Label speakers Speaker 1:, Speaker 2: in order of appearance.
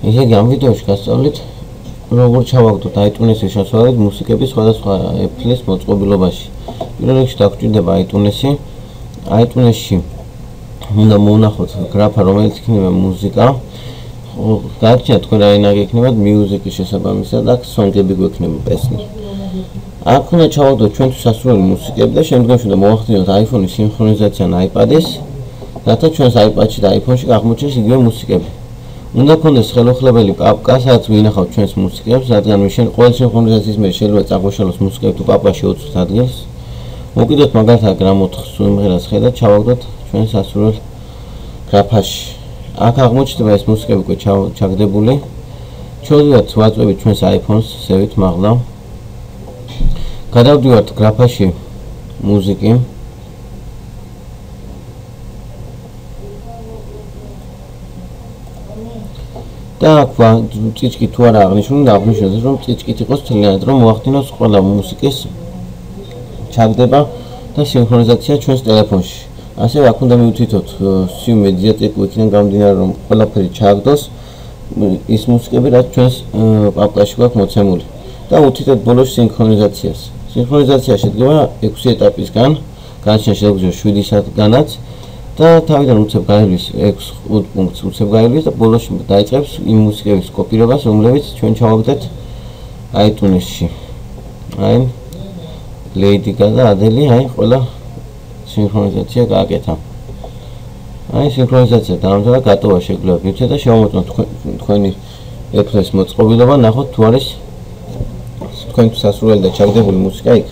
Speaker 1: ესე იგი ამ ვიდეოში გასწავლით როგორ ჩავაგდოთ iTunes-ის შესაძლებლობით მუსიკების სხვადასხვა Apple-ის მოწყობილობაში. პირველ რიგში დაგვჭირდება iTunes-ი. iTunes-ში უნდა მოვნახოთ გრაფა, რომელიც იქნება მუსიკა. Გარჩა თქვენ რაინაგ იქნებათ music-ის შესაბამისად, აქ song-ები გვექნება პესნი. აქ უნდა ჩავაგდოთ ჩვენთვის სასურველი მუსიკები და შემდგომში უნდა მოვახდინოთ iPhone-ის სინქრონიზაცია ან iPad-ის, რათა ჩვენს iPad-ში და iPhone-ში აღმოჩნდეს იგივე მუსიკები. უნდა გქონდეს ხელუხლებელი პაპკა, სადაც ვინახავთ ჩვენს მუსიკებს, რადგან ყოველ სინქრონიზაციის მერე შეიძლება წაგვეშალოს მუსიკები თუ პაპკა შეუწყოთ ადგილს. მოვკიდოთ მაგალითად გრამოთხს სიმღერას ხედავთ, ჩავაგდოთ ჩვენს სასურველ გრაფაში. აქ აღმოჩნდება ეს მუსიკები უკვე ჩაგდებული. შევდივართ ვაწვევით ჩვენს iPhone-ს, სევით მაღლა. გადავდივართ გრაფაში მუსიკი. და აქ წიჭკი თუ არა აღნიშნული, აღნიშნოთ რომ წიჭკით იყოს თლიანად, რომ მოახდინოს ყველა მუსიკის ჩაგდება და სინქრონიზაცია ჩვენს ტელეფონში. ასევე აქ უნდა მივთითოთ SIM Mediatek იქიდან გამომდინარე, რომ ყველაფერი ჩააგდოს ის მუსიკები, რაც ჩვენს პაპკაში გვაქვს მოცემული. და უთითოთ ბოლოს სინქრონიზაციას. სინქრონიზაცია შედგება 6 ეტაპისგან, განსჩენ შეგვიძლია 7-ისგანაც და თავიდან უცებ გაივლის 6 პუნქტს უცებ გაივლის და ბოლოში დაიწყებს იმ მუსიკების კოპირებას, რომლებიც ჩვენ ჩავაგდეთ iTunes-ში. აი Lady Gaga, Adele, აი ყველა სინქრონიზაცია გააკეთა. აი სინქრონიზაცია დაამთავრა, გატოვა შეგვიძლია ვივცეთ და შევამოწმოთ თქვენი Apple-ის მოწყობილობა, ნახოთ თუ არის თქვენთვის სასურველი და ჩაგდებული მუსიკა იქ.